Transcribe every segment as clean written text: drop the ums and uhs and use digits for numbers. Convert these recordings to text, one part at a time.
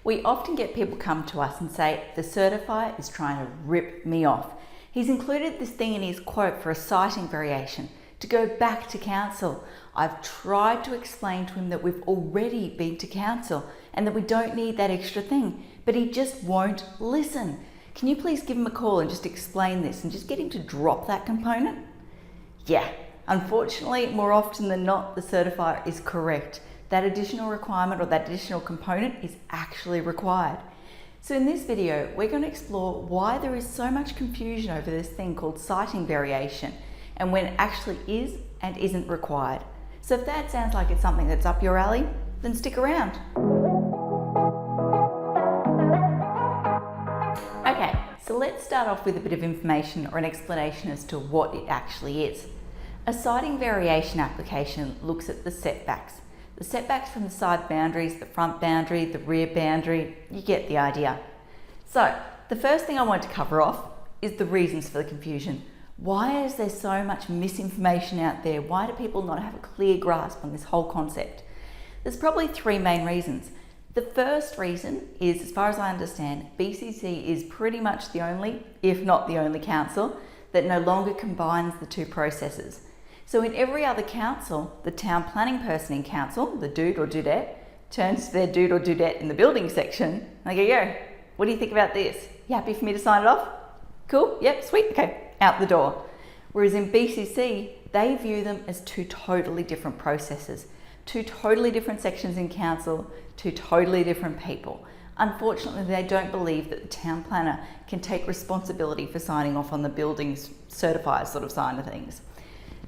We often get people come to us and say, the certifier is trying to rip me off. He's included this thing in his quote for a siting variation to go back to council. I've tried to explain to him that we've already been to council and that we don't need that extra thing, but he just won't listen. Can you please give him a call and just explain this and just get him to drop that component? Yeah, unfortunately, more often than not, the certifier is correct. That additional requirement or that additional component is actually required. So in this video, we're going to explore why there is so much confusion over this thing called siting variation and when it actually is and isn't required. So if that sounds like it's something that's up your alley, then stick around. Okay, so let's start off with a bit of information or an explanation as to what it actually is. A siting variation application looks at the setbacks. The setbacks from the side boundaries, the front boundary, the rear boundary, you get the idea. So the first thing I want to cover off is the reasons for the confusion. Why is there so much misinformation out there? Why do people not have a clear grasp on this whole concept? There's probably three main reasons. The first reason is, as far as I understand, BCC is pretty much the only, if not the only council that no longer combines the two processes. So in every other council, the town planning person in council, the dude or dudette, turns to their dude or dudette in the building section and they go, yo, what do you think about this? You happy for me to sign it off? Cool, yep, sweet, okay, out the door. Whereas in BCC, they view them as two totally different processes, two totally different sections in council, two totally different people. Unfortunately, they don't believe that the town planner can take responsibility for signing off on the building's certifier sort of side of things.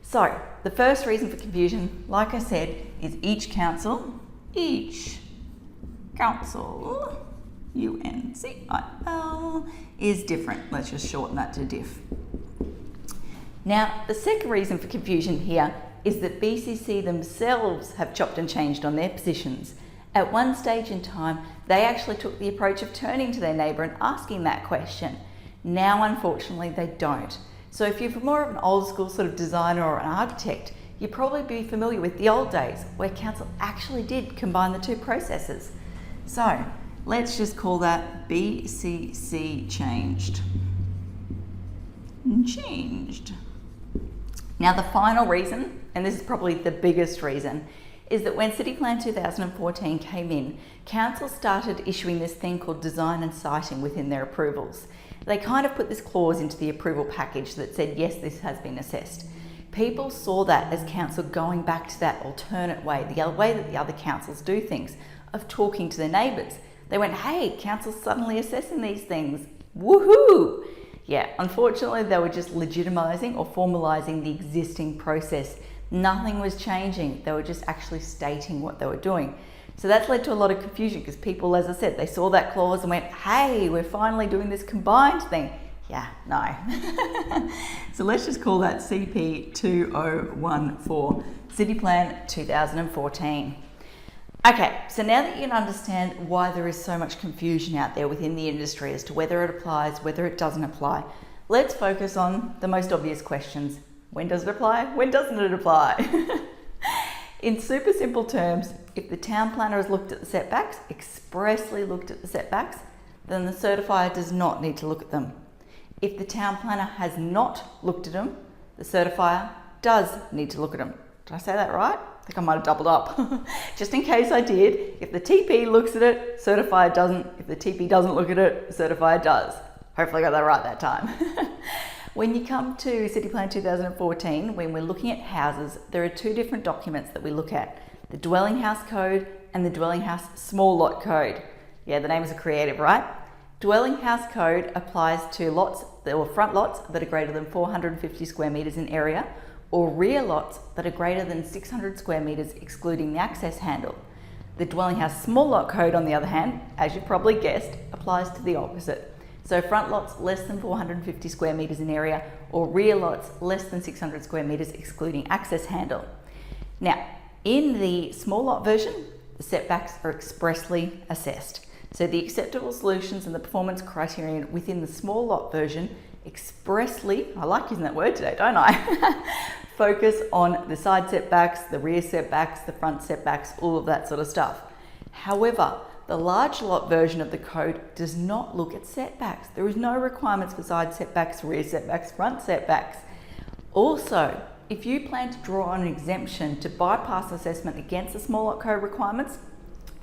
So the first reason for confusion, like I said, is each council, UNCIL, is different. Let's just shorten that to diff. Now, the second reason for confusion here is that BCC themselves have chopped and changed on their positions. At one stage in time, they actually took the approach of turning to their neighbour and asking that question. Now, unfortunately, they don't. So if you're more of an old school sort of designer or an architect, you'd probably be familiar with the old days where council actually did combine the two processes. So let's just call that BCC changed. Now the final reason, and this is probably the biggest reason, is that when City Plan 2014 came in, council started issuing this thing called design and siting within their approvals. They kind of put this clause into the approval package that said, yes, this has been assessed. People saw that as council going back to that alternate way, the way that the other councils do things, of talking to their neighbours. They went, hey, council's suddenly assessing these things, woohoo! Yeah, unfortunately, they were just legitimising or formalising the existing process. Nothing was changing. They were just actually stating what they were doing. So that's led to a lot of confusion because people, as I said, they saw that clause and went, hey, we're finally doing this combined thing. Yeah, no. So let's just call that CP 2014, City Plan 2014. Okay, so now that you can understand why there is so much confusion out there within the industry as to whether it applies, whether it doesn't apply, let's focus on the most obvious questions. When does it apply? When doesn't it apply? In super simple terms, if the town planner has looked at the setbacks, expressly looked at the setbacks, then the certifier does not need to look at them. If the town planner has not looked at them, the certifier does need to look at them. Did I say that right? I think I might have doubled up. Just in case I did, if the TP looks at it, certifier doesn't. If the TP doesn't look at it, certifier does. Hopefully I got that right that time. When you come to City Plan 2014, when we're looking at houses, there are two different documents that we look at, the Dwelling House Code and the Dwelling House Small Lot Code. Yeah, the names are creative, right? Dwelling House Code applies to lots or front lots that are greater than 450 square metres in area, or rear lots that are greater than 600 square metres excluding the access handle. The Dwelling House Small Lot Code, on the other hand, as you probably guessed, applies to the opposite. So front lots less than 450 square metres in area, or rear lots less than 600 square metres excluding access handle. Now, in the small lot version, the setbacks are expressly assessed. So the acceptable solutions and the performance criterion within the small lot version expressly, I like using that word today, don't I? Focus on the side setbacks, the rear setbacks, the front setbacks, all of that sort of stuff. However, the large lot version of the code does not look at setbacks. There is no requirements for side setbacks, rear setbacks, front setbacks. Also, if you plan to draw on an exemption to bypass assessment against the small lot code requirements,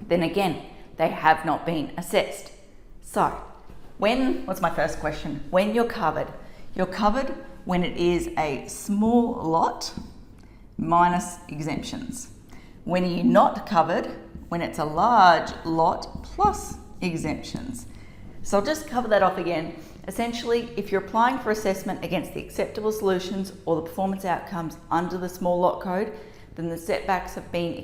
then again, they have not been assessed. So, what's my first question? When you're covered when it is a small lot minus exemptions. When are you not covered? When it's a large lot plus exemptions. So I'll just cover that off again. Essentially, if you're applying for assessment against the acceptable solutions or the performance outcomes under the small lot code, then the setbacks have been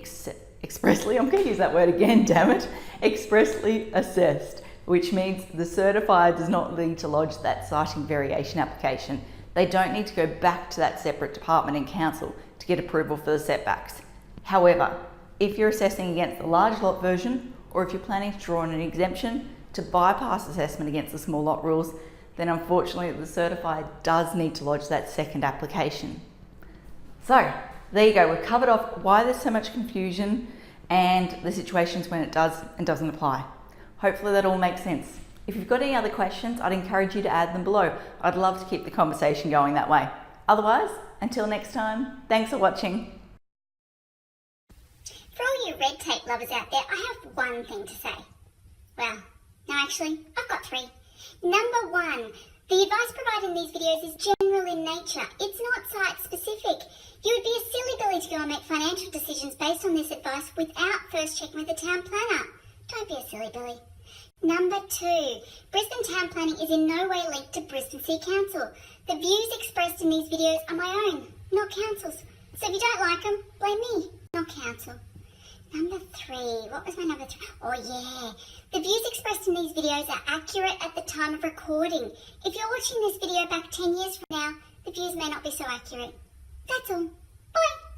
expressly, I'm going to use that word again, damn it, expressly assessed, which means the certifier does not need to lodge that citing variation application. They don't need to go back to that separate department in council to get approval for the setbacks. However, if you're assessing against the large lot version, or if you're planning to draw on an exemption to bypass assessment against the small lot rules, then unfortunately the certifier does need to lodge that second application. So there you go, we've covered off why there's so much confusion and the situations when it does and doesn't apply. Hopefully that all makes sense. If you've got any other questions, I'd encourage you to add them below. I'd love to keep the conversation going that way. Otherwise, until next time, thanks for watching. For all you red tape lovers out there, I have one thing to say. Well, no, actually, I've got three. Number one, the advice provided in these videos is general in nature. It's not site specific. You would be a silly Billy to go and make financial decisions based on this advice without first checking with the town planner. Don't be a silly Billy. Number two, Brisbane town planning is in no way linked to Brisbane City Council. The views expressed in these videos are my own, not council's. So if you don't like them, blame me, not council. Number three, what was my number three? Oh yeah, the views expressed in these videos are accurate at the time of recording. If you're watching this video back 10 years from now, the views may not be so accurate. That's all. Bye.